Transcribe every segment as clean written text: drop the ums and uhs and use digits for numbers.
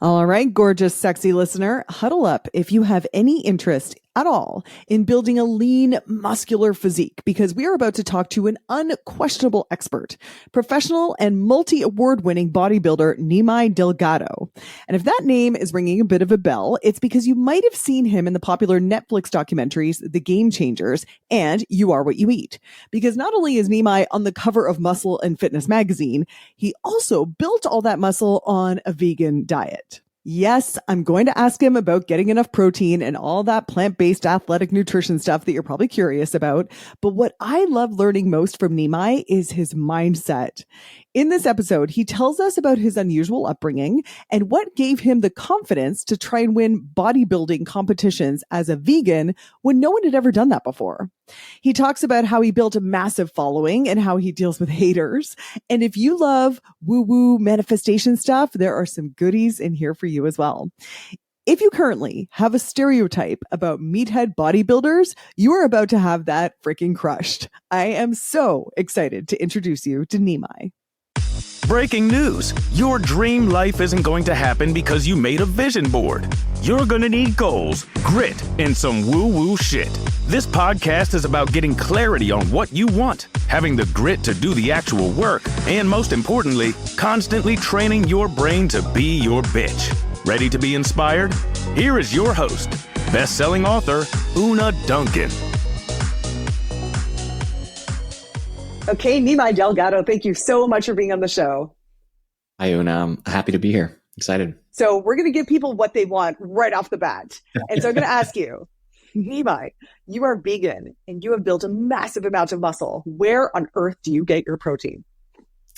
All right, gorgeous, sexy listener, huddle up if you have any interest at all in building a lean, muscular physique, because we are about to talk to an unquestionable expert, professional and multi-award-winning bodybuilder Nimai Delgado. And if that name is ringing a bit of a bell, it's because you might have seen him in the popular Netflix documentaries, The Game Changers and You Are What You Eat. Because not only is Nimai on the cover of Muscle and Fitness magazine, he also built all that muscle on a vegan diet. Yes, I'm going to ask him about getting enough protein and all that plant-based athletic nutrition stuff that you're probably curious about. But what I love learning most from Nimai is his mindset. In this episode, he tells us about his unusual upbringing and what gave him the confidence to try and win bodybuilding competitions as a vegan when no one had ever done that before. He talks about how he built a massive following and how he deals with haters. And if you love woo-woo manifestation stuff, there are some goodies in here for you as well. If you currently have a stereotype about meathead bodybuilders, you are about to have that freaking crushed. I am so excited to introduce you to Nimai. Breaking news. Your dream life isn't going to happen because you made a vision board. You're going to need goals, grit, and some woo-woo shit. This podcast is about getting clarity on what you want, having the grit to do the actual work, and most importantly, constantly training your brain to be your bitch. Ready to be inspired? Here is your host, best-selling author, Una Duncan. Okay, Nimai Delgado, thank you so much for being on the show. Hi, Una. I'm happy to be here. Excited. So we're going to give people what they want right off the bat. And so I'm going to ask you, Nimai, you are vegan and you have built a massive amount of muscle. Where on earth do you get your protein?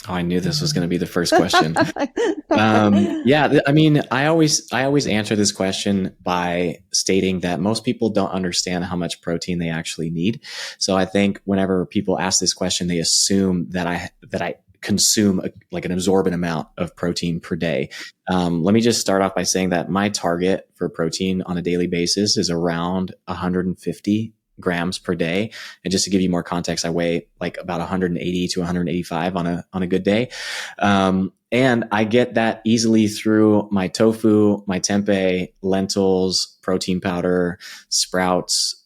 Oh, I knew this was going to be the first question. I always answer this question by stating that most people don't understand how much protein they actually need. So I think whenever people ask this question, they assume that I consume an absorbent amount of protein per day. Let me just start off by saying that my target for protein on a daily basis is around 150 grams per day. And just to give you more context, I weigh like about 180 to 185 on a good day. And I get that easily through my tofu, my tempeh, lentils, protein powder, sprouts,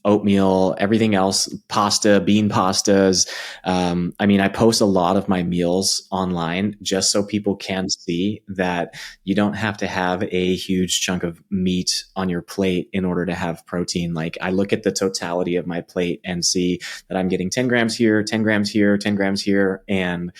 oatmeal, everything else, pasta, bean pastas. I post a lot of my meals online just so people can see that you don't have to have a huge chunk of meat on your plate in order to have protein. Like I look at the totality of my plate and see that I'm getting 10 grams here, 10 grams here, 10 grams here, and,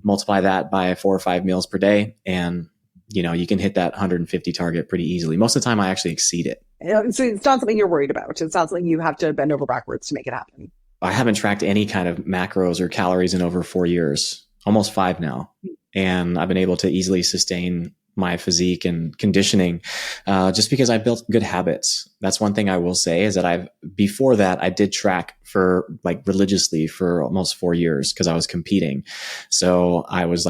multiply that by 4 or 5 meals per day. And, you can hit that 150 target pretty easily. Most of the time I actually exceed it. So it's not something you're worried about. It's not something you have to bend over backwards to make it happen. I haven't tracked any kind of macros or calories in over 4 years, almost 5 now. And I've been able to easily sustain my physique and conditioning just because I built good habits. That's one thing I will say is that before that, I did track for religiously for almost 4 years because I was competing. So I was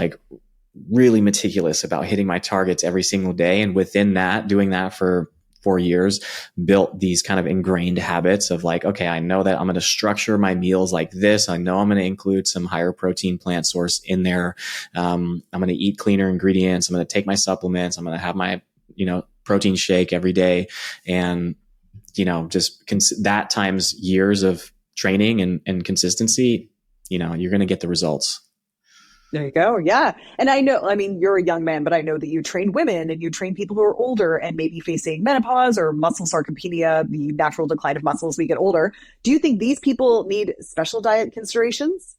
really meticulous about hitting my targets every single day. And within that, doing that for 4 years, built these kind of ingrained habits of okay, I know that I'm going to structure my meals like this. I know I'm going to include some higher protein plant source in there. I'm going to eat cleaner ingredients. I'm going to take my supplements. I'm going to have my, protein shake every day. And, that times years of training and consistency, you're going to get the results. There you go. Yeah. And I know, you're a young man, but I know that you train women and you train people who are older and maybe facing menopause or muscle sarcopenia, the natural decline of muscles as we get older. Do you think these people need special diet considerations?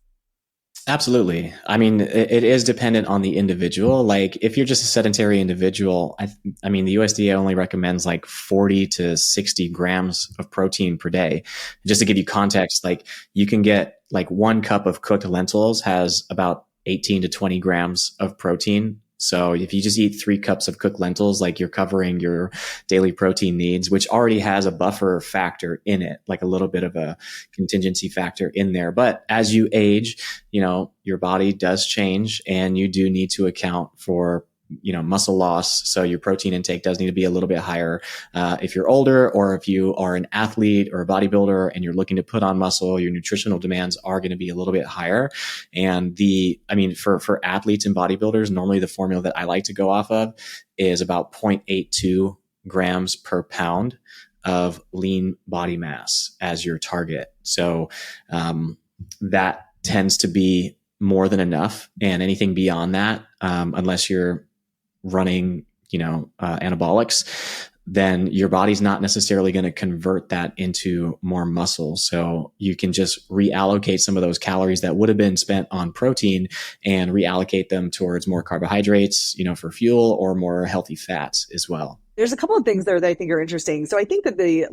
Absolutely. It is dependent on the individual. If you're just a sedentary individual, the USDA only recommends 40 to 60 grams of protein per day. Just to give you context, you can get 1 cup of cooked lentils has about 18 to 20 grams of protein. So if you just eat 3 cups of cooked lentils, you're covering your daily protein needs, which already has a buffer factor in it, a little bit of a contingency factor in there. But as you age, your body does change and you do need to account for muscle loss. So your protein intake does need to be a little bit higher. If you're older, or if you are an athlete or a bodybuilder and you're looking to put on muscle, your nutritional demands are going to be a little bit higher. And for athletes and bodybuilders, normally the formula that I like to go off of is about 0.82 grams per pound of lean body mass as your target. So, that tends to be more than enough. And anything beyond that, unless you're running, anabolics, then your body's not necessarily going to convert that into more muscle. So you can just reallocate some of those calories that would have been spent on protein and reallocate them towards more carbohydrates, for fuel, or more healthy fats as well. There's a couple of things there that I think are interesting. So I think that the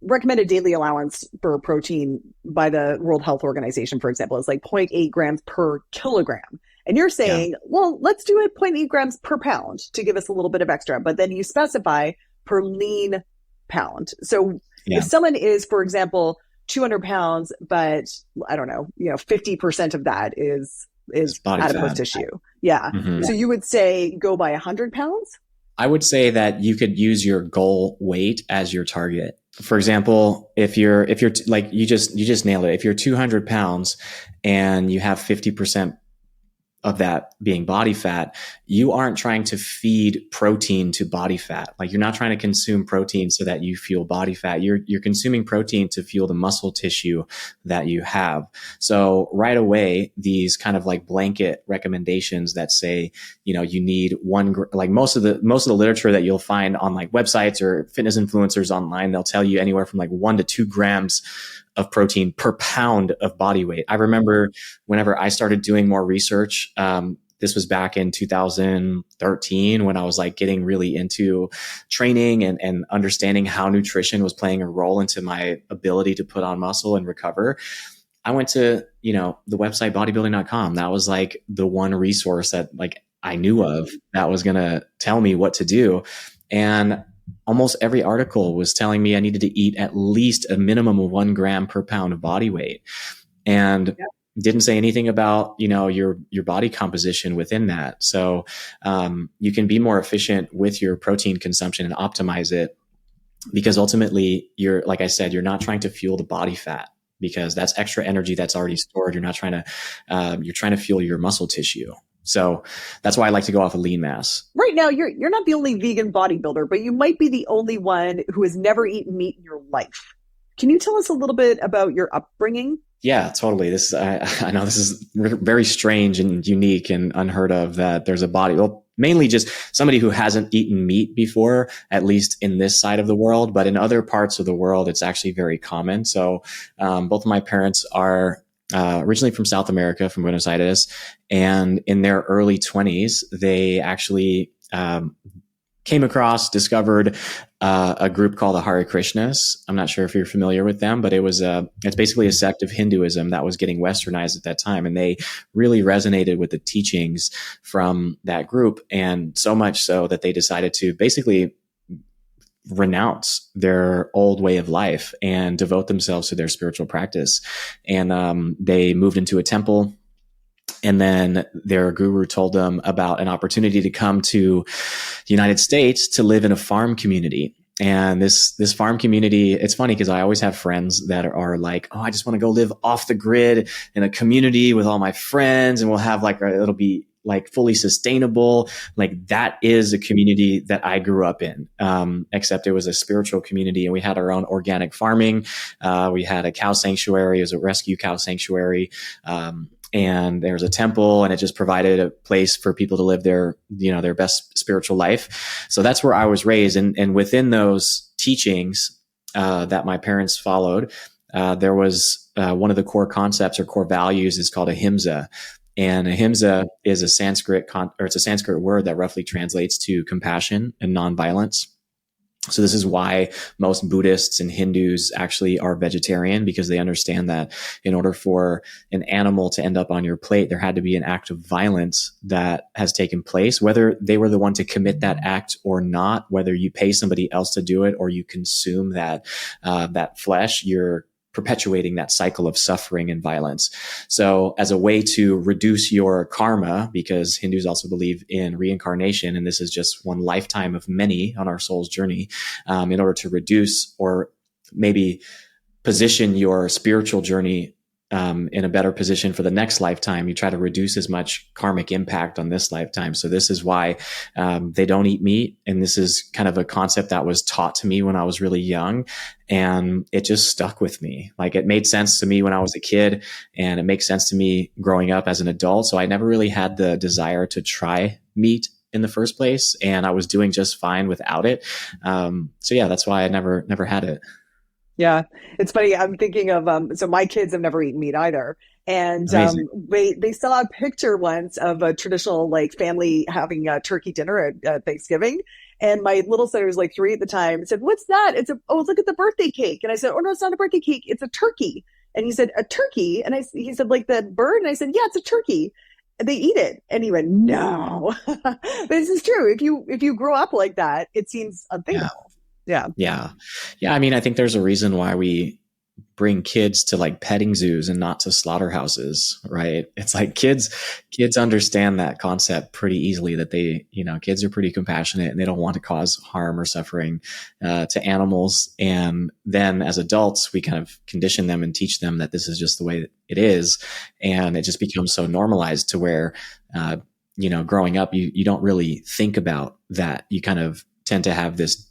recommended daily allowance for protein by the World Health Organization, for example, is 0.8 grams per kilogram. And you're saying, well, let's do it 0.8 grams per pound to give us a little bit of extra. But then you specify per lean pound. So if someone is, for example, 200 pounds, but I don't know, 50% of that is adipose tissue. Yeah. Mm-hmm. So you would say go by 100 pounds? I would say that you could use your goal weight as your target. For example, if you're you just nailed it. If you're 200 pounds and you have 50% of that being body fat, you aren't trying to feed protein to body fat. You're not trying to consume protein so that you fuel body fat. You're consuming protein to fuel the muscle tissue that you have. So right away, these kind of blanket recommendations that say, you need most of the literature that you'll find on websites or fitness influencers online, they'll tell you anywhere from 1 to 2 grams of protein per pound of body weight. I remember whenever I started doing more research, this was back in 2013 when I was getting really into training and understanding how nutrition was playing a role into my ability to put on muscle and recover. I went to, the website bodybuilding.com. That was the one resource that I knew of that was going to tell me what to do. And almost every article was telling me I needed to eat at least a minimum of 1 gram per pound of body weight, and didn't say anything about, your body composition within that. So, you can be more efficient with your protein consumption and optimize it, because ultimately like I said, you're not trying to fuel the body fat, because that's extra energy that's already stored. You're not trying to, you're trying to fuel your muscle tissue. So that's why I like to go off of lean mass. Right now, you're not the only vegan bodybuilder, but you might be the only one who has never eaten meat in your life. Can you tell us a little bit about your upbringing? Yeah, totally. I know this is very strange and unique and unheard of that there's mainly just somebody who hasn't eaten meat before, at least in this side of the world, but in other parts of the world, it's actually very common. So, both of my parents are originally from South America, from Buenos Aires, and in their early 20s, they actually discovered a group called the Hare Krishnas. I'm not sure if you're familiar with them, but it's basically a sect of Hinduism that was getting westernized at that time. And they really resonated with the teachings from that group. And so much so that they decided to basically renounce their old way of life and devote themselves to their spiritual practice. And they moved into a temple. And then their guru told them about an opportunity to come to the United States to live in a farm community. And this farm community, it's funny because I always have friends that are like, oh, I just want to go live off the grid in a community with all my friends, and we'll have it'll be fully sustainable. That is a community that I grew up in, except it was a spiritual community, and we had our own organic farming. We had a cow sanctuary. It was a rescue cow sanctuary. And there's a temple, and it just provided a place for people to live their best spiritual life. So that's where I was raised. And within those teachings, that my parents followed, there was, one of the core concepts or core values is called Ahimsa. And Ahimsa is a Sanskrit word that roughly translates to compassion and nonviolence. So this is why most Buddhists and Hindus actually are vegetarian, because they understand that in order for an animal to end up on your plate, there had to be an act of violence that has taken place, whether they were the one to commit that act or not, whether you pay somebody else to do it or you consume that flesh, you're perpetuating that cycle of suffering and violence. So as a way to reduce your karma, because Hindus also believe in reincarnation, and this is just one lifetime of many on our soul's journey, in order to reduce or maybe position your spiritual journey in a better position for the next lifetime, you try to reduce as much karmic impact on this lifetime. So this is why they don't eat meat. And this is kind of a concept that was taught to me when I was really young. And it just stuck with me. Like, it made sense to me when I was a kid, and it makes sense to me growing up as an adult. So I never really had the desire to try meat in the first place. And I was doing just fine without it. So yeah, that's why I never had it. Yeah, it's funny. I'm thinking of so my kids have never eaten meat either, and they saw a picture once of a traditional like family having a turkey dinner at Thanksgiving, and my little son, who was like 3 at the time, said, "What's that?" It's look at the birthday cake, and I said, "Oh no, it's not a birthday cake. It's a turkey." And he said, "A turkey?" And he said, "Like the bird?" And I said, "Yeah, it's a turkey." And they eat it, and he went, "No." This is true. If you grow up like that, it seems unthinkable. Yeah. I mean, I think there's a reason why we bring kids to like petting zoos and not to slaughterhouses, right? It's like kids understand that concept pretty easily, that kids are pretty compassionate and they don't want to cause harm or suffering to animals. And then as adults, we kind of condition them and teach them that this is just the way that it is. And it just becomes so normalized to where, growing up, you don't really think about that. You kind of tend to have this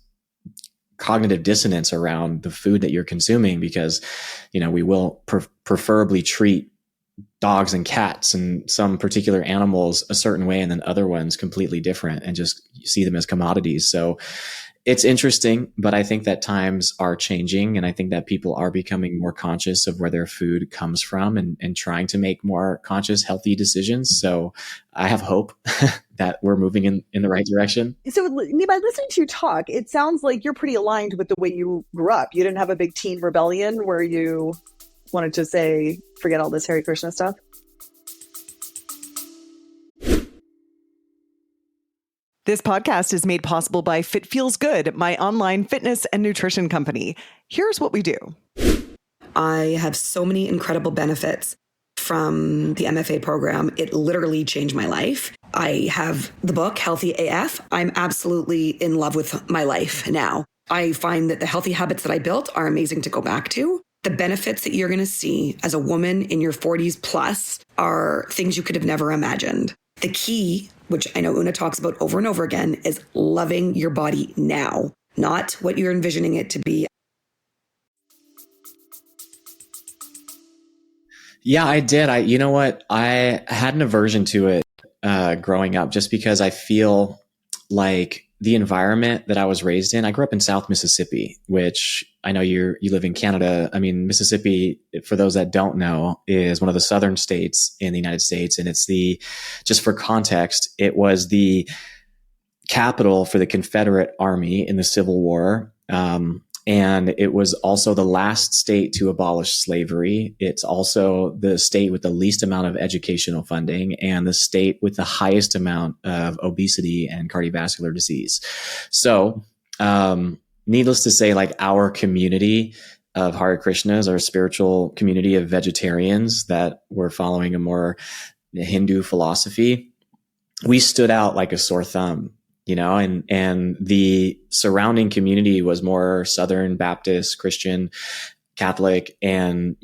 cognitive dissonance around the food that you're consuming, because, we will preferably treat dogs and cats and some particular animals a certain way, and then other ones completely different, and just see them as commodities. So it's interesting, but I think that times are changing, and I think that people are becoming more conscious of where their food comes from, and trying to make more conscious, healthy decisions. So I have hope that we're moving in the right direction. So Nimai, listening to you talk, it sounds like you're pretty aligned with the way you grew up. You didn't have a big teen rebellion where you wanted to say, forget all this Hare Krishna stuff. This podcast is made possible by Fit Feels Good, my online fitness and nutrition company. Here's what we do. I have so many incredible benefits from the MFA program. It literally changed my life. I have the book, Healthy AF. I'm absolutely in love with my life now. I find that the healthy habits that I built are amazing to go back to. The benefits that you're going to see as a woman in your 40s plus are things you could have never imagined. The key, which I know Una talks about over and over again, is loving your body now, not what you're envisioning it to be. Yeah, I did. You know what? I had an aversion to it growing up, just because I feel like the environment that I was raised in. I grew up in South Mississippi, which I know you live in Canada. I mean, Mississippi, for those that don't know, is one of the southern states in the United States. And it's just for context, it was the capital for the Confederate Army in the Civil War. And it was also the last state to abolish slavery. It's also the state with the least amount of educational funding, and the state with the highest amount of obesity and cardiovascular disease. So, needless to say, like, our community of Hare Krishnas, our spiritual community of vegetarians that were following a more Hindu philosophy, we stood out like a sore thumb. And the surrounding community was more Southern Baptist, Christian, Catholic. And,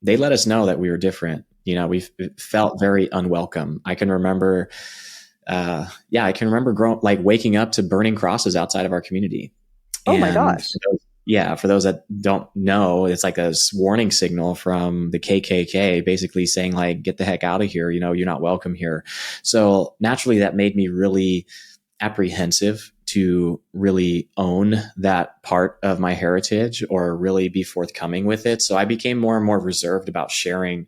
they let us know that we were different. We felt very unwelcome. I can remember, waking up to burning crosses outside of our community. Oh my gosh. For those that don't know, it's like a warning signal from the KKK, basically saying, like, get the heck out of here. You're not welcome here. So naturally that made me really apprehensive to really own that part of my heritage or really be forthcoming with it. So I became more and more reserved about sharing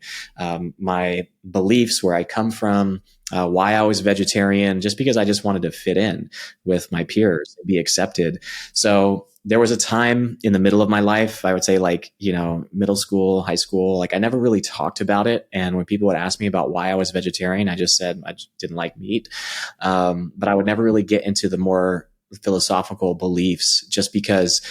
my beliefs, where I come from, why I was vegetarian, just because I just wanted to fit in with my peers, be accepted. So there was a time in the middle of my life, I would say middle school, high school, I never really talked about it. And when people would ask me about why I was vegetarian, I just said I just didn't like meat. But I would never really get into the more philosophical beliefs, just because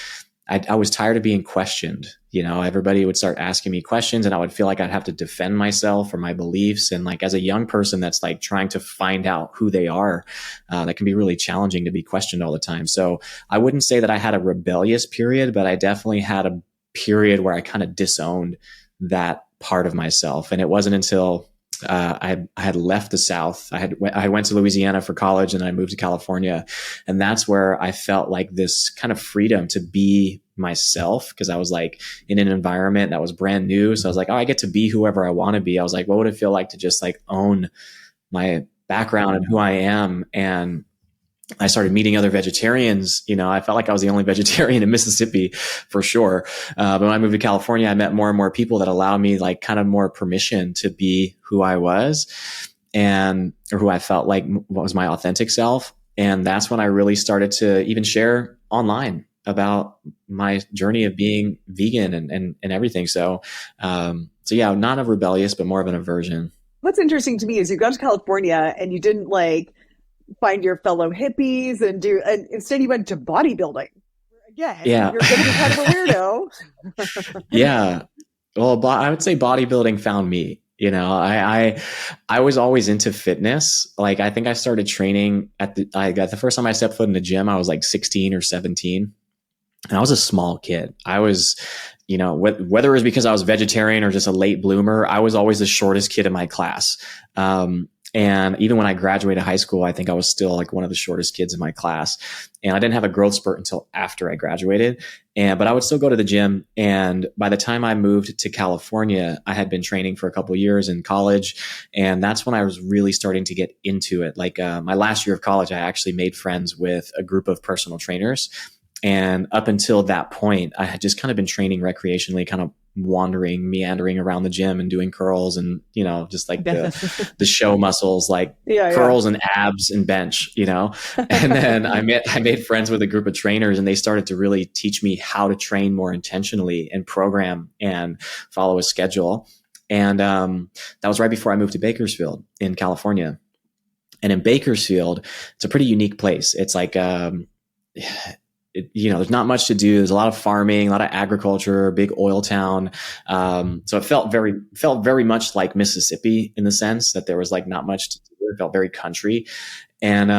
I was tired of being questioned. everybody would start asking me questions and I would feel like I'd have to defend myself or my beliefs. And like, as a young person that's like trying to find out who they are, that can be really challenging to be questioned all the time. So I wouldn't say that I had a rebellious period, but I definitely had a period where I kind of disowned that part of myself. And it wasn't until I had left the South. I went to Louisiana for college and I moved to California. And that's where I felt like this kind of freedom to be myself, because I was like in an environment that was brand new. So I was like, oh, I get to be whoever I want to be. I was like, what would it feel like to just like own my background and who I am? And I started meeting other vegetarians. I felt like I was the only vegetarian in Mississippi for sure. But when I moved to California, I met more and more people that allowed me like kind of more permission to be who I was or who I felt like was my authentic self. And that's when I really started to even share online about my journey of being vegan and everything. So yeah, not a rebellious, but more of an aversion. What's interesting to me is you got to California and you didn't like find your fellow hippies and instead you went to bodybuilding. Again, yeah. You're going to be kind of a weirdo. Yeah. Well, I would say bodybuilding found me. I was always into fitness. Like, I think I started training the first time I stepped foot in the gym, I was like 16 or 17. And I was a small kid. I was, whether it was because I was vegetarian or just a late bloomer, I was always the shortest kid in my class. And even when I graduated high school, I think I was still like one of the shortest kids in my class. And I didn't have a growth spurt until after I graduated. But I would still go to the gym. And by the time I moved to California, I had been training for a couple of years in college. And that's when I was really starting to get into it. Like my last year of college, I actually made friends with a group of personal trainers. And up until that point, I had just kind of been training recreationally, kind of meandering around the gym and doing curls and, just like the show muscles, like curls and abs and bench, and then I made friends with a group of trainers and they started to really teach me how to train more intentionally and program and follow a schedule. And that was right before I moved to Bakersfield in California. And in Bakersfield, it's a pretty unique place. It's like, there's not much to do. There's a lot of farming, a lot of agriculture, big oil town. So it felt very much like Mississippi in the sense that there was like not much to do. It felt very country. And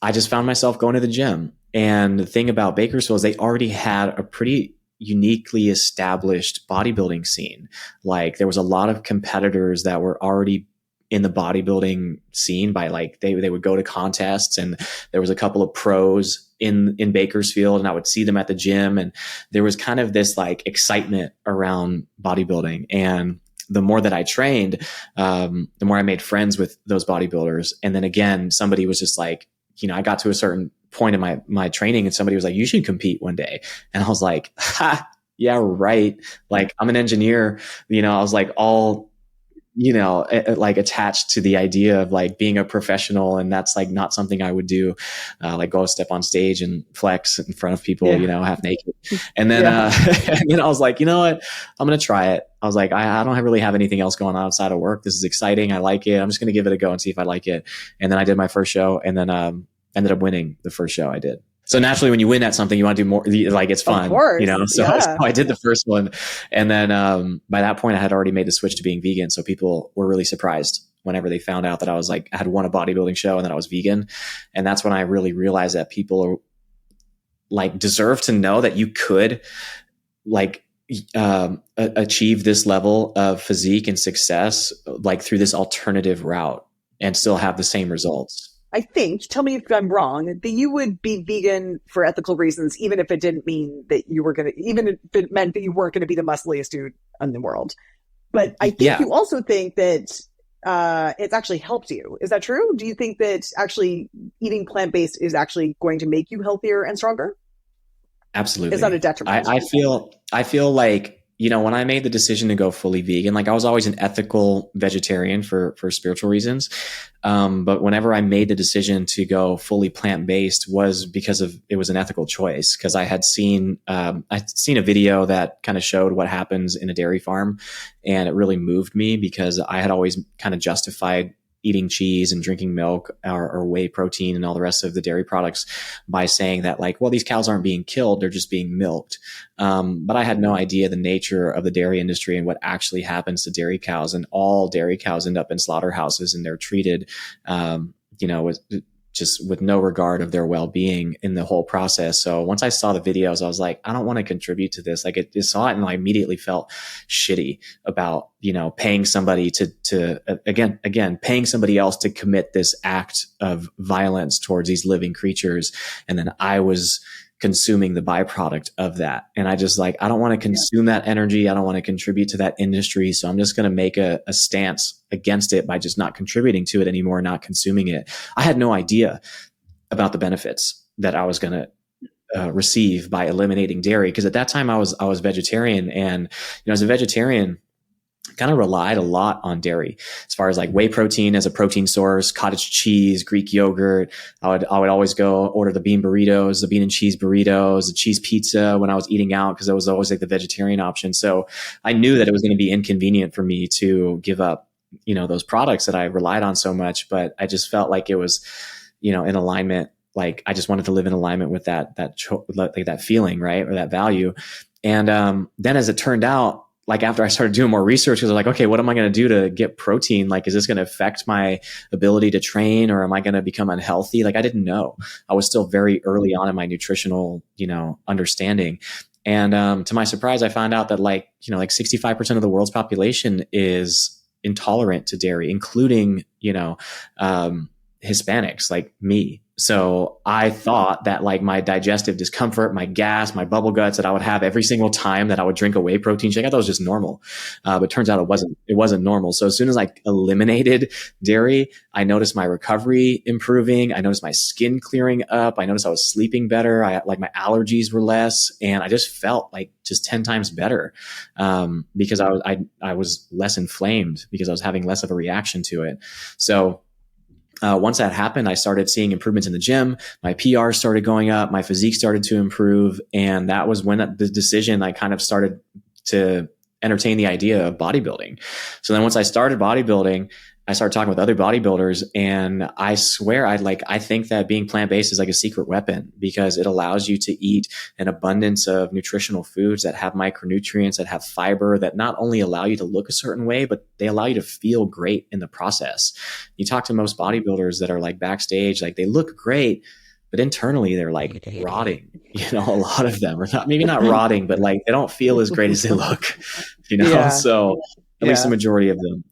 I just found myself going to the gym. And the thing about Bakersfield is they already had a pretty uniquely established bodybuilding scene. Like there was a lot of competitors that were already in the bodybuilding scene by like, they would go to contests, and there was a couple of pros in Bakersfield, and I would see them at the gym. And there was kind of this like excitement around bodybuilding. And the more that I trained, the more I made friends with those bodybuilders. And then again, somebody was just like, I got to a certain point in my training and somebody was like, you should compete one day. And I was like, ha, yeah, right. Like I'm an engineer, I was like all, like attached to the idea of like being a professional. And that's like not something I would do, like go step on stage and flex in front of people, half naked. And then, and then I was like, you know what, I'm going to try it. I was like, I don't really have anything else going on outside of work. This is exciting. I like it. I'm just going to give it a go and see if I like it. And then I did my first show and then, ended up winning the first show I did. So naturally, when you win at something, you want to do more, like it's fun, of course, so I did the first one. And then by that point, I had already made the switch to being vegan. So people were really surprised whenever they found out that I was like, I had won a bodybuilding show and that I was vegan. And that's when I really realized that people are like deserve to know that you could like achieve this level of physique and success, like through this alternative route and still have the same results. I think, tell me if I'm wrong, that you would be vegan for ethical reasons, even if it didn't mean that you were even if it meant that you weren't going to be the muscliest dude in the world. But I think you also think that it's actually helped you. Is that true? Do you think that actually eating plant-based is actually going to make you healthier and stronger? Absolutely. It's not a detriment. I feel like, when I made the decision to go fully vegan, like I was always an ethical vegetarian for spiritual reasons. But whenever I made the decision to go fully plant-based was because it was an ethical choice. Cause I had seen a video that kind of showed what happens in a dairy farm. And it really moved me because I had always kind of justified eating cheese and drinking milk or whey protein and all the rest of the dairy products by saying that like, well, these cows aren't being killed, they're just being milked. But I had no idea the nature of the dairy industry and what actually happens to dairy cows. And all dairy cows end up in slaughterhouses and they're treated, with no regard of their well-being in the whole process. So once I saw the videos, I was like, I don't want to contribute to this. Like I saw it and I immediately felt shitty about, paying somebody paying somebody else to commit this act of violence towards these living creatures. And then I was consuming the byproduct of that. And I just I don't want to consume that energy. I don't want to contribute to that industry. So I'm just going to make a stance against it by just not contributing to it anymore, not consuming it. I had no idea about the benefits that I was going to receive by eliminating dairy. Because at that time I was vegetarian, and as a vegetarian, kind of relied a lot on dairy as far as like whey protein as a protein source, cottage cheese, Greek yogurt. I would always go order the bean burritos, the bean and cheese burritos, the cheese pizza when I was eating out, because it was always like the vegetarian option. So I knew that it was going to be inconvenient for me to give up, those products that I relied on so much, but I just felt like it was, in alignment. Like I just wanted to live in alignment with that feeling, right? Or that value. And then as it turned out, like after I started doing more research, because I was like, okay, what am I going to do to get protein? Like, is this going to affect my ability to train, or am I going to become unhealthy? Like, I didn't know. I was still very early on in my nutritional, understanding. And to my surprise, I found out that like 65% of the world's population is intolerant to dairy, including, Hispanics like me. So I thought that like my digestive discomfort, my gas, my bubble guts that I would have every single time that I would drink a whey protein shake, I thought it was just normal. But turns out it wasn't normal. So as soon as I eliminated dairy, I noticed my recovery improving. I noticed my skin clearing up. I noticed I was sleeping better. My allergies were less, and I just felt like just 10 times better. Because I was less inflamed because I was having less of a reaction to it. So once that happened, I started seeing improvements in the gym. My PR started going up. My physique started to improve. And that was when the decision, I kind of started to entertain the idea of bodybuilding. So then once I started bodybuilding, I started talking with other bodybuilders, and I swear I think that being plant-based is like a secret weapon, because it allows you to eat an abundance of nutritional foods that have micronutrients, that have fiber, that not only allow you to look a certain way, but they allow you to feel great in the process. You talk to most bodybuilders that are like backstage, like they look great, but internally they're like rotting, a lot of them, or maybe not rotting, but like they don't feel as great as they look, Yeah. So at least the majority of them.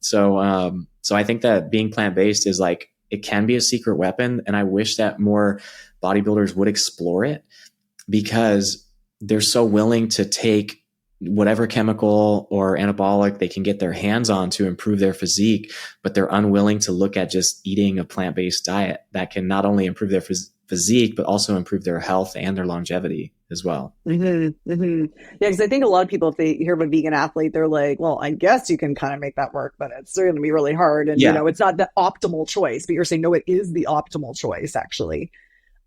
So I think that being plant-based is like, it can be a secret weapon. And I wish that more bodybuilders would explore it, because they're so willing to take whatever chemical or anabolic they can get their hands on to improve their physique, but they're unwilling to look at just eating a plant-based diet that can not only improve their physique, but also improve their health and their longevity as well. Mm-hmm, mm-hmm. Yeah, because I think a lot of people, if they hear of a vegan athlete, they're like, well, I guess you can kind of make that work, but it's going to be really hard. And, it's not the optimal choice, but you're saying, no, it is the optimal choice, actually.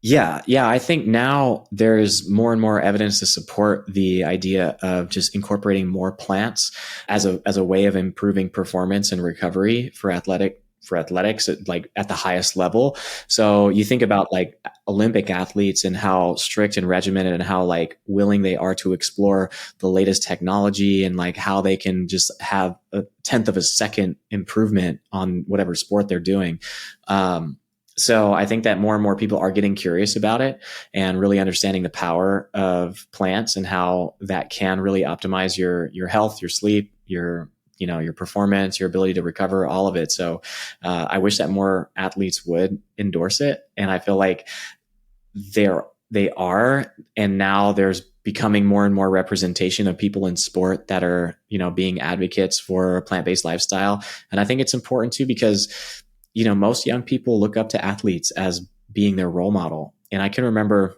Yeah. I think now there's more and more evidence to support the idea of just incorporating more plants as a way of improving performance and recovery for athletics at the highest level. So you think about like Olympic athletes and how strict and regimented and how like willing they are to explore the latest technology, and like how they can just have a 10th of a second improvement on whatever sport they're doing. So I think that more and more people are getting curious about it and really understanding the power of plants and how that can really optimize your health, your sleep, your performance, your ability to recover, all of it. So I wish that more athletes would endorse it. And I feel like they are, and now there's becoming more and more representation of people in sport that are, being advocates for a plant-based lifestyle. And I think it's important too, because, most young people look up to athletes as being their role model. And I can remember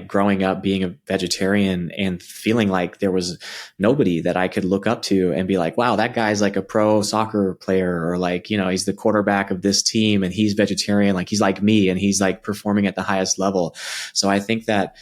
growing up being a vegetarian and feeling like there was nobody that I could look up to and be like, wow, that guy's like a pro soccer player, or like, he's the quarterback of this team and he's vegetarian. Like he's like me and he's like performing at the highest level. So I think that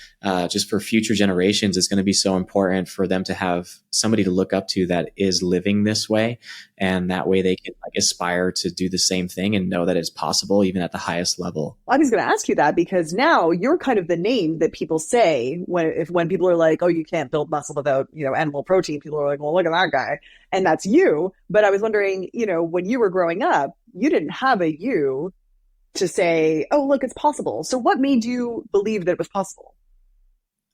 just for future generations, it's going to be so important for them to have somebody to look up to that is living this way And that way they can like aspire to do the same thing and know that it's possible even at the highest level. I was going to ask you that because now you're kind of the name that people say when people are like, oh, you can't build muscle without, animal protein. People are like, well, look at that guy. And that's you. But I was wondering, when you were growing up, you didn't have a you to say, oh, look, it's possible. So what made you believe that it was possible?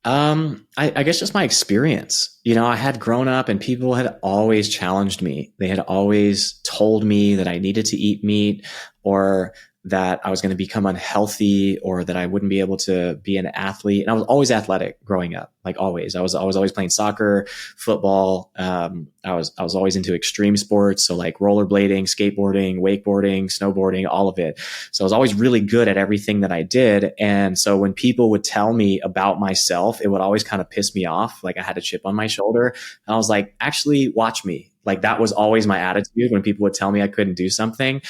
I guess just my experience. I had grown up and people had always challenged me. They had always told me that I needed to eat meat, or that I was going to become unhealthy, or that I wouldn't be able to be an athlete. And I was always athletic growing up, like always. I was always playing soccer, football. I was always into extreme sports. So like rollerblading, skateboarding, wakeboarding, snowboarding, all of it. So I was always really good at everything that I did. And so when people would tell me about myself, it would always kind of piss me off. Like I had a chip on my shoulder, and I was like, actually watch me. Like that was always my attitude when people would tell me I couldn't do something.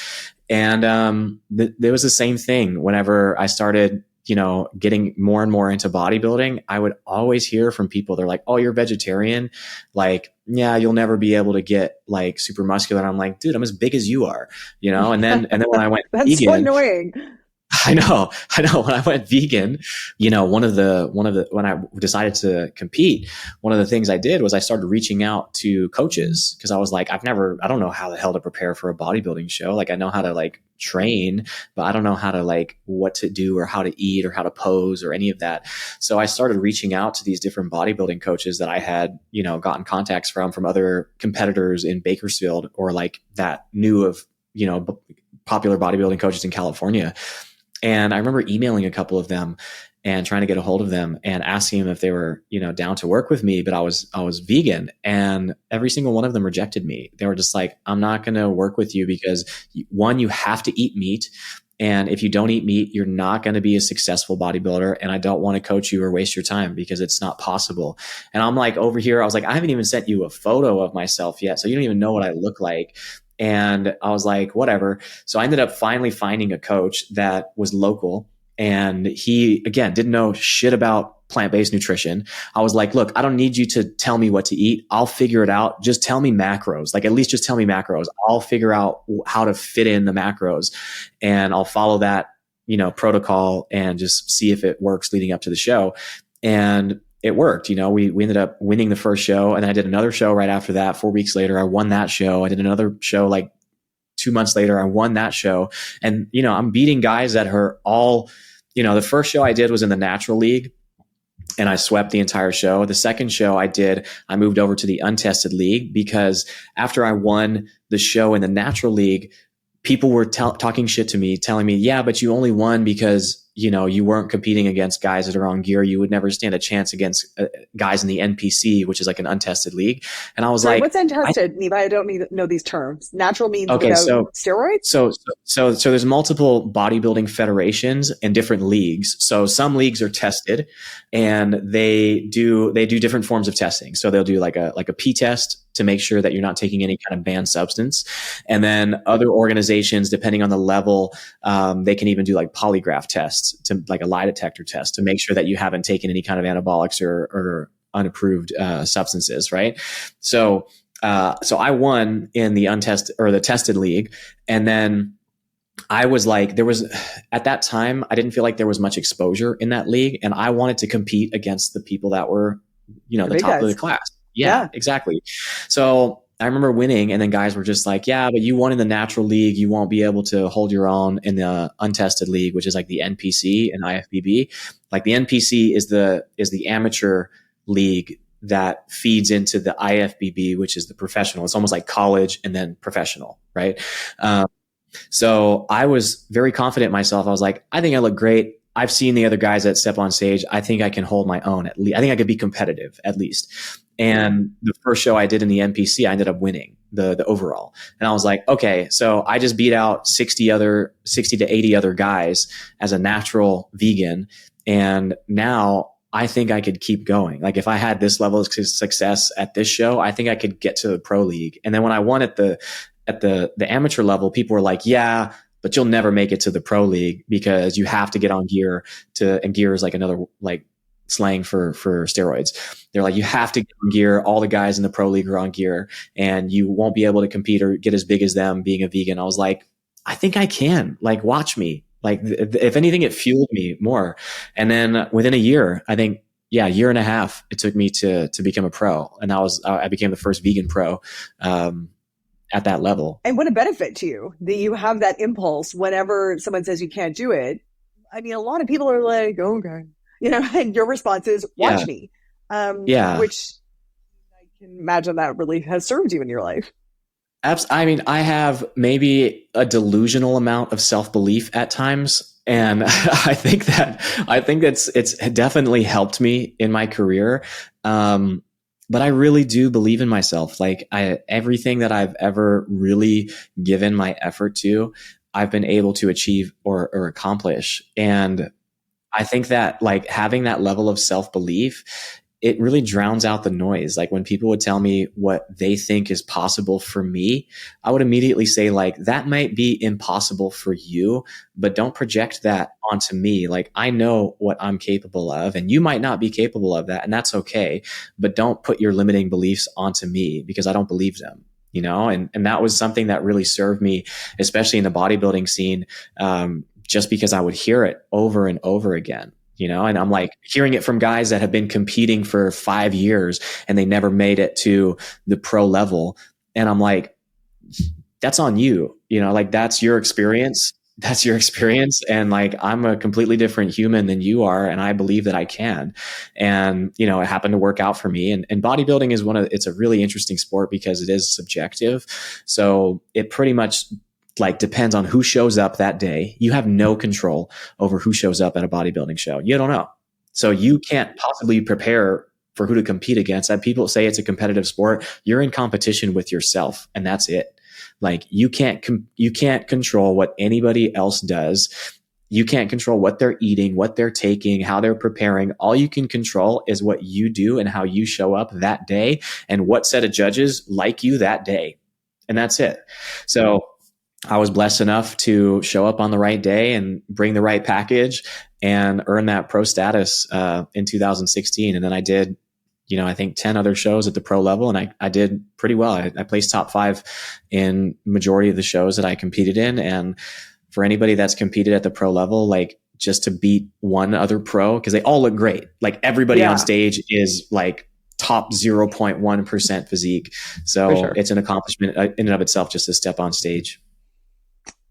And there was the same thing whenever I started, getting more and more into bodybuilding. I would always hear from people, they're like, oh, you're vegetarian? Like, yeah, you'll never be able to get like super muscular. And I'm like, dude, I'm as big as you are, and then when I went That's vegan, so annoying. I know. When I went vegan, when I decided to compete, one of the things I did was I started reaching out to coaches, because I was like, I don't know how the hell to prepare for a bodybuilding show. Like I know how to like train, but I don't know how to like what to do or how to eat or how to pose or any of that. So I started reaching out to these different bodybuilding coaches that I had, gotten contacts from other competitors in Bakersfield, or like that knew of, popular bodybuilding coaches in California. And I remember emailing a couple of them and trying to get a hold of them and asking them if they were, down to work with me, but I was vegan, and every single one of them rejected me. They were just like, I'm not going to work with you because one, you have to eat meat. And if you don't eat meat, you're not going to be a successful bodybuilder. And I don't want to coach you or waste your time because it's not possible. And I'm like over here, I was like, I haven't even sent you a photo of myself yet. So you don't even know what I look like. And I was like, whatever. So I ended up finally finding a coach that was local. And he, again, didn't know shit about plant-based nutrition. I was like, look, I don't need you to tell me what to eat. I'll figure it out. Just tell me macros. Like at least just tell me macros. I'll figure out how to fit in the macros, and I'll follow that, protocol and just see if it works leading up to the show. And it worked. We ended up winning the first show, and I did another show right after that. 4 weeks later, I won that show. I did another show like 2 months later, I won that show. And, I'm beating guys that are all, the first show I did was in the natural league, and I swept the entire show. The second show I moved over to the untested league, because after I won the show in the natural league, people were talking shit to me, telling me, yeah, but you only won because you weren't competing against guys that are on gear. You would never stand a chance against guys in the NPC, which is like an untested league. And I was like, what's untested, Nimai? I don't know these terms. Natural means without steroids? So there's multiple bodybuilding federations and different leagues. So some leagues are tested, and they do different forms of testing. So they'll do like a P test to make sure that you're not taking any kind of banned substance. And then other organizations, depending on the level, they can even do like polygraph tests, to like a lie detector test, to make sure that you haven't taken any kind of anabolics or unapproved substances, right? So I won in the untested or the tested league, and then I was like, at that time, I didn't feel like there was much exposure in that league, and I wanted to compete against the people that were, the top of the class. Yeah, exactly. So I remember winning, and then guys were just like, yeah, but you won in the natural league. You won't be able to hold your own in the untested league, which is like the NPC and IFBB. Like the NPC is the amateur league that feeds into the IFBB, which is the professional. It's almost like college and then professional, right? So I was very confident in myself. I was like, I think I look great. I've seen the other guys that step on stage. I think I can hold my own at least. I think I could be competitive at least. And the first show I did in the NPC, I ended up winning the overall. And I was like, okay, so I just beat out 60 to 80 other guys as a natural vegan. And now I think I could keep going. Like if I had this level of success at this show, I think I could get to the pro league. And then when I won at the amateur level, people were like, yeah, but you'll never make it to the pro league because you have to get on gear and gear is like another like slang for steroids. They're like, you have to get on gear. All the guys in the pro league are on gear and you won't be able to compete or get as big as them being a vegan. I was like, I think I can. Like, watch me. Like, if anything, it fueled me more. And then within a year, I think, year and a half, it took me to become a pro. And I became the first vegan pro at that level. And what a benefit to you that you have that impulse whenever someone says you can't do it. I mean, a lot of people are like, okay, and your response is, watch me. Which I can imagine that really has served you in your life. I mean, I have maybe a delusional amount of self-belief at times. And I think it's definitely helped me in my career. But I really do believe in myself. Like everything that I've ever really given my effort to, I've been able to achieve or accomplish. And I think that like having that level of self-belief, it really drowns out the noise. Like when people would tell me what they think is possible for me, I would immediately say like, that might be impossible for you, but don't project that onto me. Like I know what I'm capable of and you might not be capable of that. And that's okay. But don't put your limiting beliefs onto me because I don't believe them, and that was something that really served me, especially in the bodybuilding scene. Just because I would hear it over and over again. And I'm like hearing it from guys that have been competing for 5 years and they never made it to the pro level. And I'm like, that's on you, like that's your experience. That's your experience. And like, I'm a completely different human than you are. And I believe that I can. And, it happened to work out for me. And bodybuilding is it's a really interesting sport because it is subjective. So it pretty much like depends on who shows up that day. You have no control over who shows up at a bodybuilding show. You don't know. So you can't possibly prepare for who to compete against. And people say it's a competitive sport. You're in competition with yourself and that's it. Like you can't control what anybody else does. You can't control what they're eating, what they're taking, how they're preparing. All you can control is what you do and how you show up that day and what set of judges like you that day. And that's it. So I was blessed enough to show up on the right day and bring the right package and earn that pro status in 2016. And then I did, I think 10 other shows at the pro level and I did pretty well. I placed top 5 in majority of the shows that I competed in. And for anybody that's competed at the pro level, like just to beat one other pro, because they all look great. Like everybody on stage is like top 0.1% physique. So sure. It's an accomplishment in and of itself just to step on stage.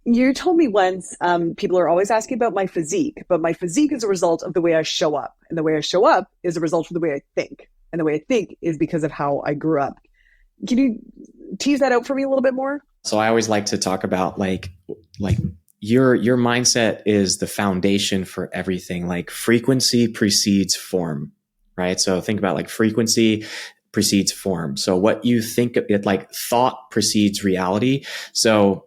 You told me once, people are always asking about my physique, but my physique is a result of the way I show up. And the way I show up is a result of the way I think. And the way I think is because of how I grew up. Can you tease that out for me a little bit more? So I always like to talk about like your mindset is the foundation for everything. Like frequency precedes form, right? So think about like frequency precedes form. So what you think of it, like thought precedes reality. So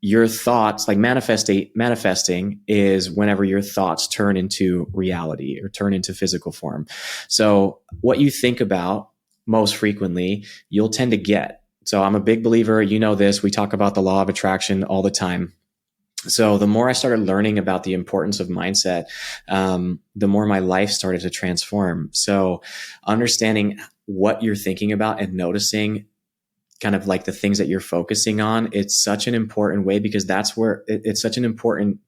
your thoughts, like manifesting is whenever your thoughts turn into reality or turn into physical form. So what you think about most frequently, you'll tend to get. So I'm a big believer, this, we talk about the law of attraction all the time. So the more I started learning about the importance of mindset, the more my life started to transform. So understanding what you're thinking about and noticing kind of like the things that you're focusing on, it's such an important way because that's where it's such an important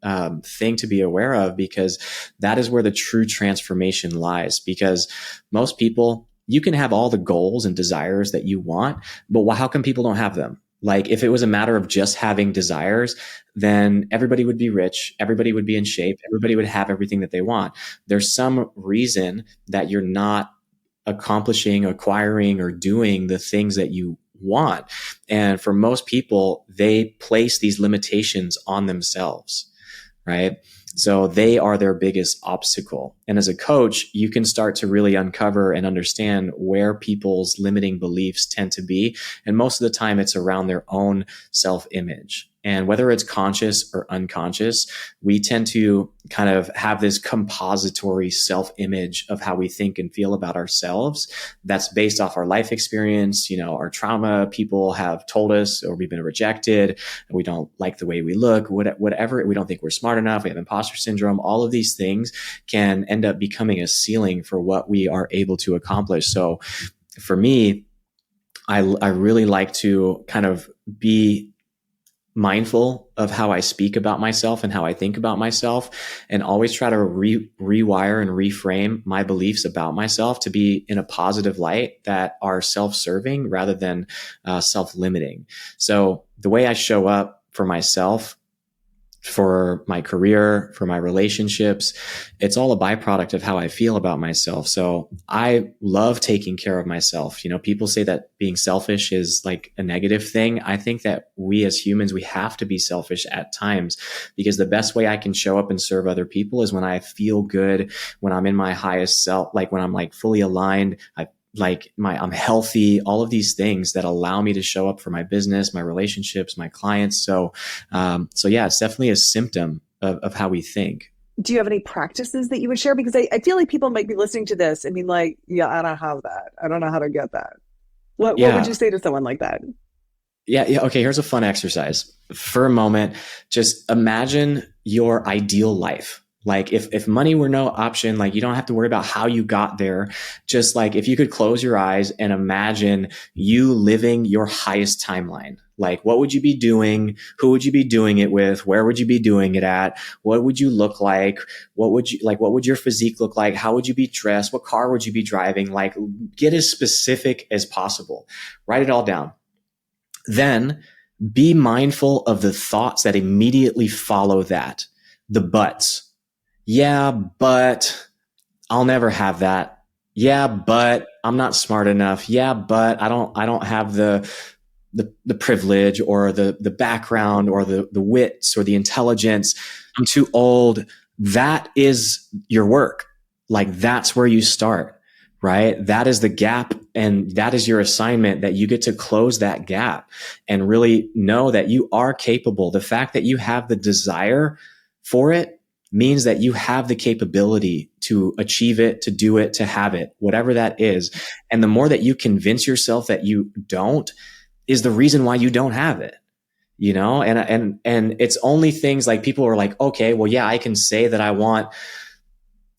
thing to be aware of because that is where the true transformation lies. Because most people, you can have all the goals and desires that you want, but how come people don't have them? Like if it was a matter of just having desires, then everybody would be rich, everybody would be in shape, everybody would have everything that they want. There's some reason that you're not accomplishing, acquiring, or doing the things that you want. And for most people, they place these limitations on themselves, right? So they are their biggest obstacle. And as a coach, you can start to really uncover and understand where people's limiting beliefs tend to be. And most of the time it's around their own self-image. And whether it's conscious or unconscious, we tend to kind of have this compository self-image of how we think and feel about ourselves. That's based off our life experience, our trauma, people have told us, or we've been rejected, we don't like the way we look, whatever, we don't think we're smart enough, we have imposter syndrome. All of these things can end up becoming a ceiling for what we are able to accomplish. So for me, I really like to kind of be mindful of how I speak about myself and how I think about myself, and always try to rewire and reframe my beliefs about myself to be in a positive light that are self-serving rather than self-limiting. So the way I show up for myself, for my career, for my relationships, it's all a byproduct of how I feel about myself. So I love taking care of myself. People say that being selfish is like a negative thing. I think that we as humans, we have to be selfish at times, because the best way I can show up and serve other people is when I feel good, when I'm in my highest self, like when I'm like fully aligned, I'm healthy, all of these things that allow me to show up for my business, my relationships, my clients. So yeah, it's definitely a symptom of how we think. Do you have any practices that you would share? Because I feel like people might be listening to this and being like, yeah, I don't have that. I don't know how to get that. What would you say to someone like that? Yeah. Okay. Here's a fun exercise. For a moment, just imagine your ideal life. Like if money were no option, like you don't have to worry about how you got there. Just like if you could close your eyes and imagine you living your highest timeline. Like what would you be doing? Who would you be doing it with? Where would you be doing it at? What would you look like? What would your physique look like? How would you be dressed? What car would you be driving? Like get as specific as possible. Write it all down. Then be mindful of the thoughts that immediately follow that. The buts. Yeah, but I'll never have that. Yeah, but I'm not smart enough. Yeah, but I don't have the privilege or the background or the wits or the intelligence. I'm too old. That is your work. Like that's where you start, right? That is the gap, and that is your assignment, that you get to close that gap and really know that you are capable. The fact that you have the desire for it means that you have the capability to achieve it, to do it, to have it, whatever that is. And the more that you convince yourself that you don't is the reason why you don't have it, and it's only things like people are like, okay, well, yeah, I can say that I want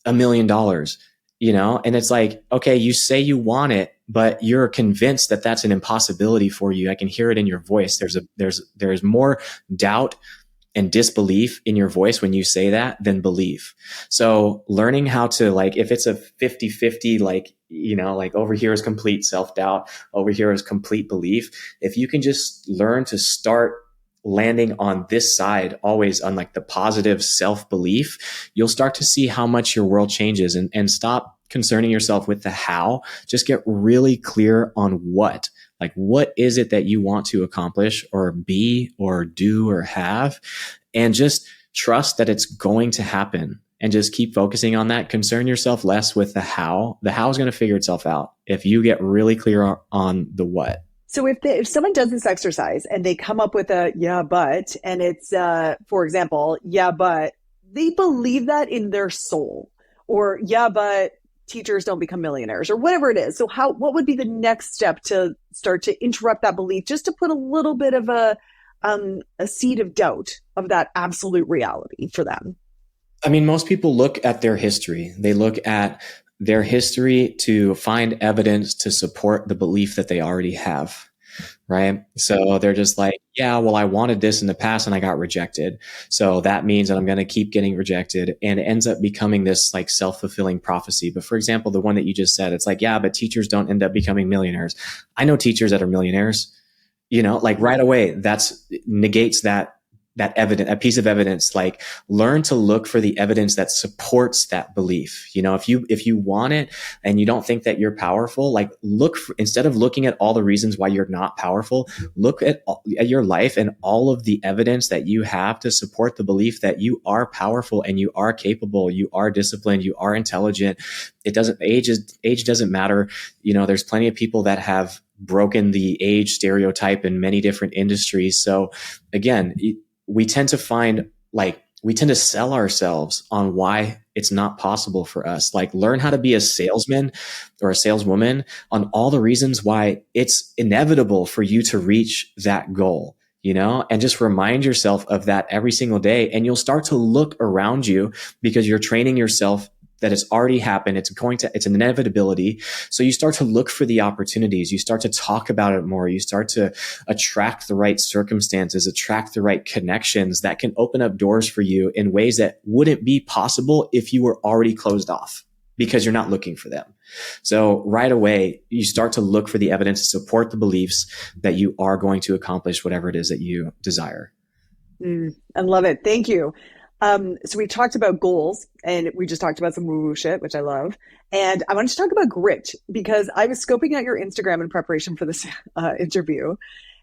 $1 million, and it's like, okay, you say you want it, but you're convinced that that's an impossibility for you. I can hear it in your voice. There's more doubt and disbelief in your voice when you say that than belief. So learning how to, like, if it's a 50-50, like over here is complete self-doubt, over here is complete belief. If you can just learn to start landing on this side, always on like the positive self-belief, you'll start to see how much your world changes, and stop concerning yourself with the how. Just get really clear on what. Like, what is it that you want to accomplish or be or do or have? And just trust that it's going to happen, and just keep focusing on that. Concern yourself less with the how. The how is going to figure itself out if you get really clear on the what. So if someone does this exercise and they come up with a yeah, but, and it's, for example, yeah, but they believe that in their soul, or yeah, but teachers don't become millionaires, or whatever it is. So what would be the next step to start to interrupt that belief, just to put a little bit of a seed of doubt of that absolute reality for them? I mean, most people look at their history. They look at their history to find evidence to support the belief that they already have, right? So they're just like, yeah, well, I wanted this in the past and I got rejected. So that means that I'm going to keep getting rejected. And it ends up becoming this like self-fulfilling prophecy. But for example, the one that you just said, it's like, yeah, but teachers don't end up becoming millionaires. I know teachers that are millionaires, like right away, that's negates that evidence, a piece of evidence. Like, learn to look for the evidence that supports that belief. If you want it and you don't think that you're powerful, like instead of looking at all the reasons why you're not powerful, look at your life and all of the evidence that you have to support the belief that you are powerful and you are capable, you are disciplined, you are intelligent. Age doesn't matter. There's plenty of people that have broken the age stereotype in many different industries. So again, we tend to sell ourselves on why it's not possible for us. Like, learn how to be a salesman or a saleswoman on all the reasons why it's inevitable for you to reach that goal, and just remind yourself of that every single day. And you'll start to look around you because you're training yourself that it's already happened. It's an inevitability. So you start to look for the opportunities. You start to talk about it more. You start to attract the right circumstances, attract the right connections that can open up doors for you in ways that wouldn't be possible if you were already closed off because you're not looking for them. So right away, you start to look for the evidence to support the beliefs that you are going to accomplish whatever it is that you desire. I love it. Thank you. So we talked about goals, and we just talked about some woo-woo shit, which I love. And I wanted to talk about grit, because I was scoping out your Instagram in preparation for this interview.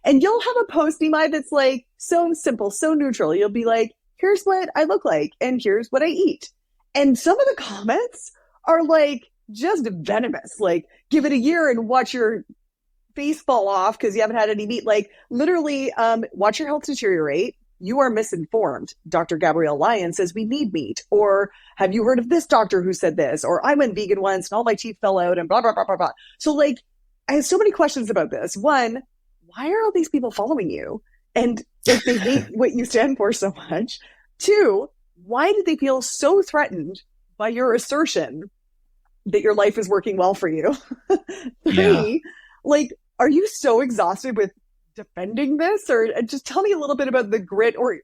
And you'll have a post, Nimai, that's like so simple, so neutral. You'll be like, here's what I look like, and here's what I eat. And some of the comments are like just venomous. Like, give it a year and watch your face fall off because you haven't had any meat. Like, literally, watch your health deteriorate. You are misinformed. Dr. Gabrielle Lyon says we need meat. Or have you heard of this doctor who said this? Or I went vegan once and all my teeth fell out and blah, blah, blah, blah, blah. So like, I have so many questions about this. One, why are all these people following you? And if they hate what you stand for so much. Two, why did they feel so threatened by your assertion that your life is working well for you? Three, like, are you so exhausted with defending this? Or just tell me a little bit about the grit, or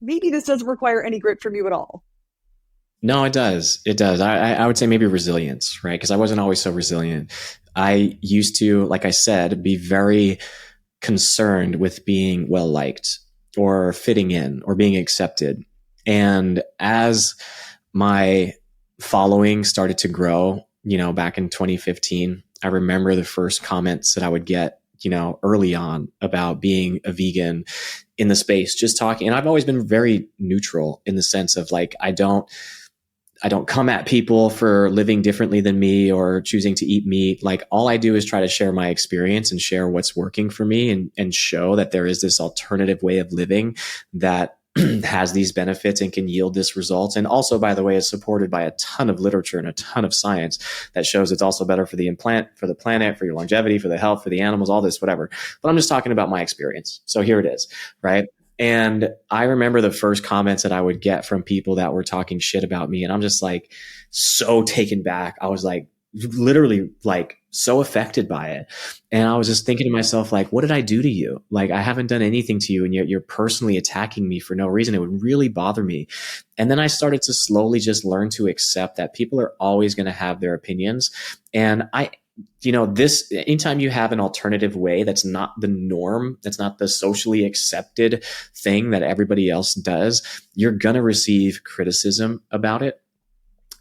maybe this doesn't require any grit from you at all. No, it does. It does. I would say maybe resilience, right? Because I wasn't always so resilient. I used to, like I said, be very concerned with being well liked or fitting in or being accepted. And as my following started to grow, back in 2015, I remember the first comments that I would get early on about being a vegan in the space, just talking. And I've always been very neutral in the sense of like, I don't come at people for living differently than me or choosing to eat meat. Like, all I do is try to share my experience and share what's working for me and show that there is this alternative way of living that has these benefits and can yield this result. And also, by the way, is supported by a ton of literature and a ton of science that shows it's also better for the planet, for your longevity, for the health, for the animals, all this, whatever. But I'm just talking about my experience. So here it is, right? And I remember the first comments that I would get from people that were talking shit about me. And I'm just like so taken back. I was like, literally like so affected by it. And I was just thinking to myself, like, what did I do to you? Like, I haven't done anything to you, and yet you're personally attacking me for no reason. It would really bother me. And then I started to slowly just learn to accept that people are always going to have their opinions. And anytime you have an alternative way that's not the norm, that's not the socially accepted thing that everybody else does, you're going to receive criticism about it.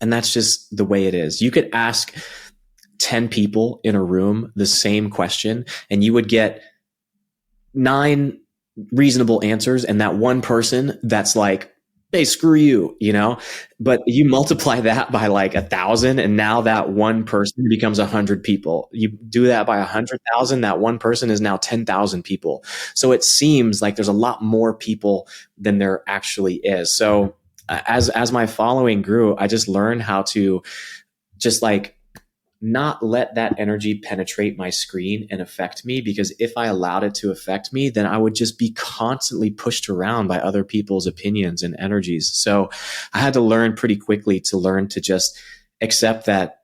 And that's just the way it is. You could ask 10 people in a room the same question, and you would get 9 reasonable answers. And that one person that's like, hey, screw you, but you multiply that by like 1,000. And now that one person becomes 100 people. You do that by 100,000. That one person is now 10,000 people. So it seems like there's a lot more people than there actually is. So as my following grew, I just learned how to just like not let that energy penetrate my screen and affect me, because if I allowed it to affect me, then I would just be constantly pushed around by other people's opinions and energies. So I had to learn pretty quickly to just accept that,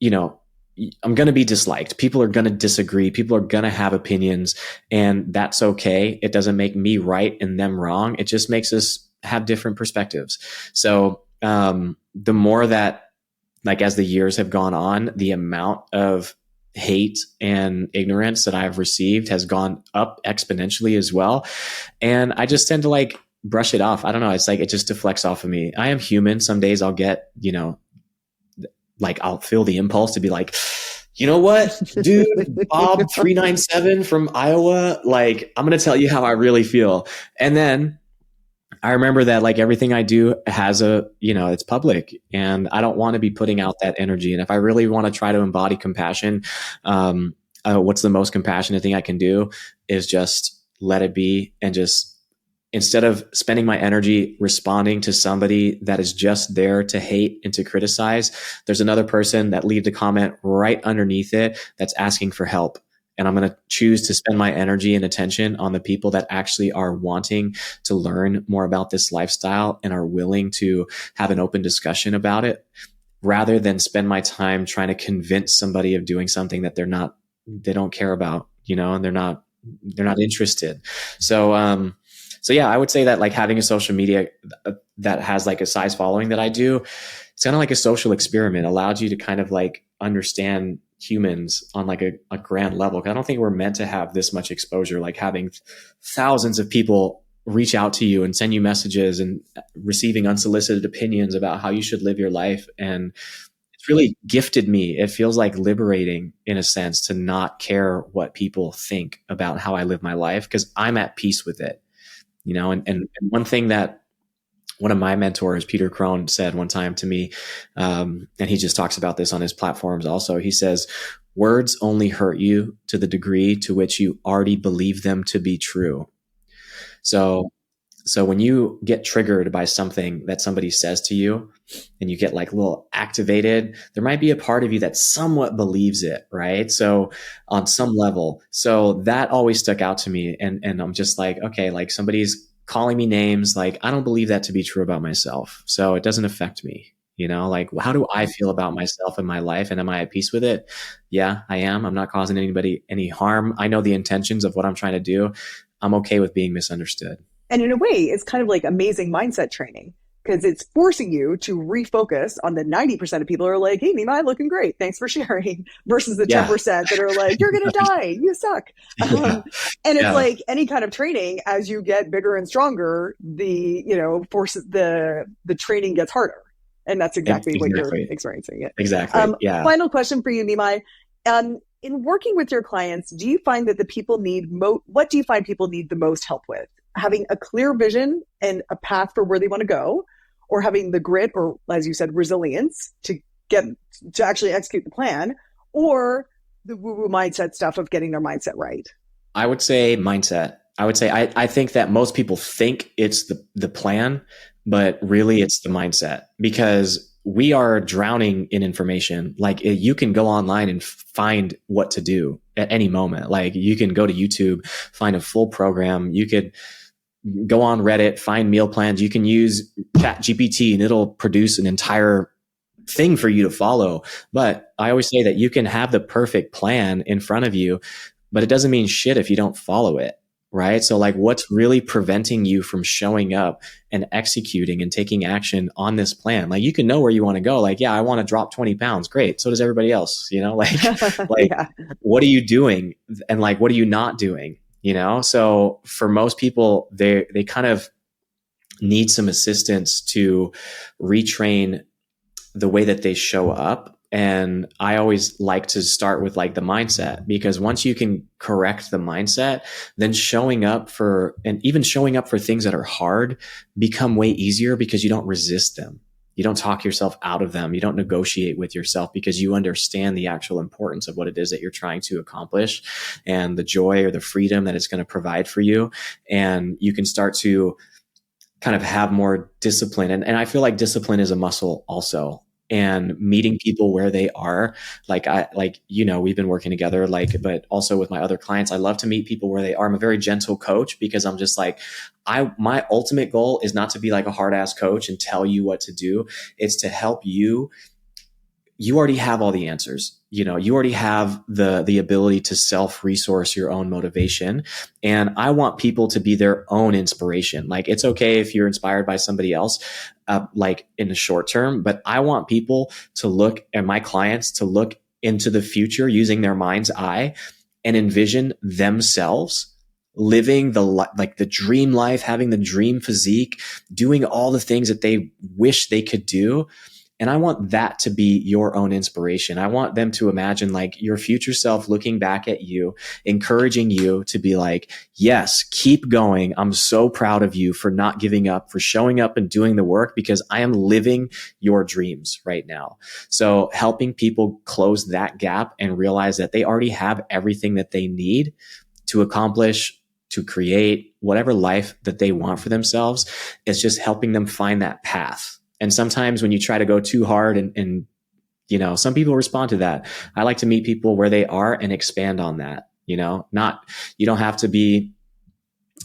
I'm going to be disliked. People are going to disagree. People are going to have opinions, and that's okay. It doesn't make me right and them wrong. It just makes us have different perspectives. So the more that, like, as the years have gone on, the amount of hate and ignorance that I've received has gone up exponentially as well. And I just tend to like brush it off. I don't know. It's like, it just deflects off of me. I am human. Some days I'll get, like I'll feel the impulse to be like, you know what, dude, Bob 397 from Iowa, like, I'm going to tell you how I really feel. And then I remember that like everything I do has it's public, and I don't want to be putting out that energy. And if I really want to try to embody compassion, what's the most compassionate thing I can do is just let it be, and just, instead of spending my energy responding to somebody that is just there to hate and to criticize, there's another person that leaves a comment right underneath it that's asking for help. And I'm going to choose to spend my energy and attention on the people that actually are wanting to learn more about this lifestyle and are willing to have an open discussion about it, rather than spend my time trying to convince somebody of doing something that they don't care about, and they're not interested. So yeah, I would say that like having a social media that has like a size following that I do, it's kind of like a social experiment, allowed you to kind of like understand humans on like a grand level. Cause I don't think we're meant to have this much exposure, like having thousands of people reach out to you and send you messages and receiving unsolicited opinions about how you should live your life. And it's really gifted me. It feels like liberating in a sense to not care what people think about how I live my life, because I'm at peace with it. And one thing that one of my mentors, Peter Crone, said one time to me, and he just talks about this on his platforms also. He says, words only hurt you to the degree to which you already believe them to be true. So when you get triggered by something that somebody says to you and you get like a little activated, there might be a part of you that somewhat believes it, right? So on some level, so that always stuck out to me. And I'm just like, okay, like somebody's calling me names, like I don't believe that to be true about myself. So it doesn't affect me, like how do I feel about myself and my life? And am I at peace with it? Yeah, I am. I'm not causing anybody any harm. I know the intentions of what I'm trying to do. I'm okay with being misunderstood. And in a way, it's kind of like amazing mindset training, because it's forcing you to refocus on the 90% of people who are like, hey, Nimai, looking great. Thanks for sharing. Versus the 10% that are like, you're going to die. You suck. And it's like any kind of training, as you get bigger and stronger, the training gets harder. And that's exactly what you're experiencing. Exactly. Final question for you, Nimai. In working with your clients, do you find that the people need what do you find people need the most help with? Having a clear vision and a path for where they want to go, or having the grit, or as you said, resilience to actually execute the plan, or the woo-woo mindset stuff of getting their mindset right? I would say mindset. I think that most people think it's the plan, but really it's the mindset, because we are drowning in information. Like you can go online and find what to do at any moment. Like you can go to YouTube, find a full program. You could go on Reddit, find meal plans. You can use ChatGPT and it'll produce an entire thing for you to follow. But I always say that you can have the perfect plan in front of you, but it doesn't mean shit if you don't follow it. Right. So like what's really preventing you from showing up and executing and taking action on this plan? Like you can know where you want to go. Like, yeah, I want to drop 20 pounds. Great. So does everybody else, what are you doing? And like, what are you not doing? So for most people, they kind of need some assistance to retrain the way that they show up. And I always like to start with like the mindset, because once you can correct the mindset, then showing up for things that are hard become way easier, because you don't resist them. You don't talk yourself out of them. You don't negotiate with yourself, because you understand the actual importance of what it is that you're trying to accomplish and the joy or the freedom that it's going to provide for you. And you can start to kind of have more discipline. And I feel like discipline is a muscle also. And meeting people where they are, we've been working together, but also with my other clients, I love to meet people where they are. I'm a very gentle coach, because I'm just like, my ultimate goal is not to be like a hard ass coach and tell you what to do. It's to help you. You already have all the answers. You already have the ability to self-resource your own motivation. And I want people to be their own inspiration. Like it's okay if you're inspired by somebody else, in the short term, but I want people to look, and my clients to look into the future using their mind's eye and envision themselves living the dream life, having the dream physique, doing all the things that they wish they could do. And I want that to be your own inspiration. I want them to imagine like your future self looking back at you, encouraging you to be like, yes, keep going. I'm so proud of you for not giving up, for showing up and doing the work, because I am living your dreams right now. So helping people close that gap and realize that they already have everything that they need to accomplish, to create whatever life that they want for themselves. It's just helping them find that path. And sometimes when you try to go too hard and some people respond to that. I like to meet people where they are and expand on that. You don't have to be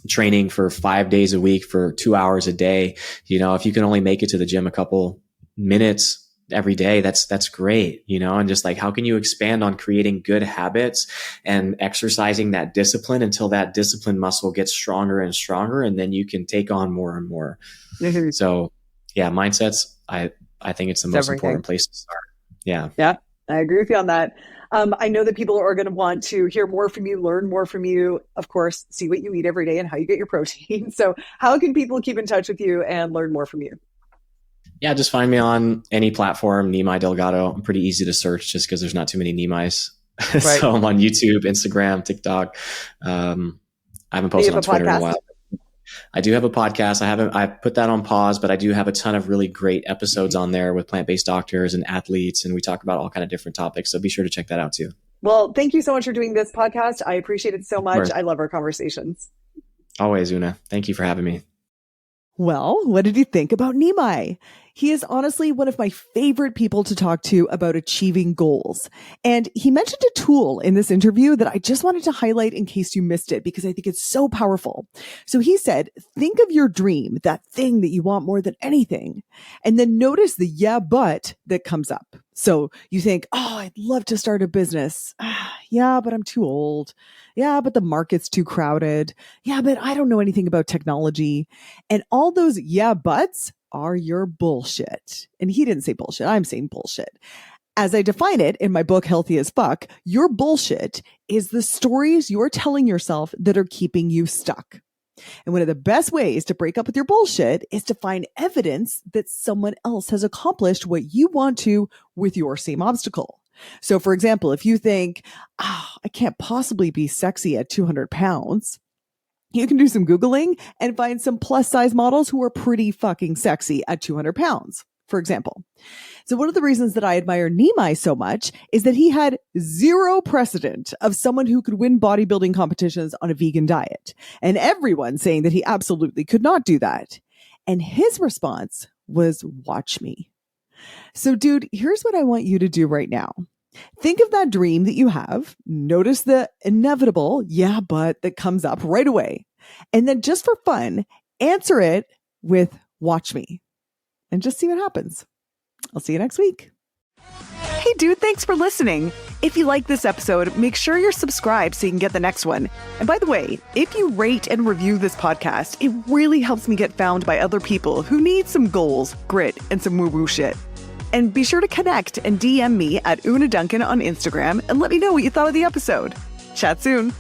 training for 5 days a week for 2 hours a day. If you can only make it to the gym a couple minutes every day, that's great, and just like, how can you expand on creating good habits and exercising that discipline until that discipline muscle gets stronger and stronger, and then you can take on more and more. Mm-hmm. So yeah, mindsets, I think it's the most important place to start. Yeah, I agree with you on that. I know that people are going to want to hear more from you, learn more from you, of course, see what you eat every day and how you get your protein. So how can people keep in touch with you and learn more from you? Yeah, just find me on any platform, Nimai Delgado. I'm pretty easy to search just because there's not too many Nimais. Right. So I'm on YouTube, Instagram, TikTok. I haven't posted on Twitter in a while. I do have a podcast. I put that on pause, but I do have a ton of really great episodes on there with plant-based doctors and athletes, and we talk about all kind of different topics. So be sure to check that out too. Well, thank you so much for doing this podcast. I appreciate it so much. I love our conversations. Always, Una. Thank you for having me. Well, what did you think about Nimai? He is honestly one of my favorite people to talk to about achieving goals. And he mentioned a tool in this interview that I just wanted to highlight in case you missed it, because I think it's so powerful. So he said, think of your dream, that thing that you want more than anything, and then notice the yeah, but that comes up. So you think, oh, I'd love to start a business. Yeah, but I'm too old. Yeah, but the market's too crowded. Yeah, but I don't know anything about technology. And all those yeah, buts are your bullshit. And he didn't say bullshit. I'm saying bullshit. As I define it in my book, Healthy as Fuck, your bullshit is the stories you're telling yourself that are keeping you stuck. And one of the best ways to break up with your bullshit is to find evidence that someone else has accomplished what you want to with your same obstacle. So for example, if you think, I can't possibly be sexy at 200 pounds, you can do some Googling and find some plus size models who are pretty fucking sexy at 200 pounds, for example. So one of the reasons that I admire Nimai so much is that he had zero precedent of someone who could win bodybuilding competitions on a vegan diet, and everyone saying that he absolutely could not do that. And his response was, watch me. So dude, here's what I want you to do right now. Think of that dream that you have. Notice the inevitable yeah, but that comes up right away. And then just for fun, answer it with watch me and just see what happens. I'll see you next week. Hey dude, thanks for listening. If you like this episode, make sure you're subscribed so you can get the next one. And by the way, if you rate and review this podcast, it really helps me get found by other people who need some goals, grit, and some woo-woo shit. And be sure to connect and DM me at Una Duncan on Instagram and let me know what you thought of the episode. Chat soon.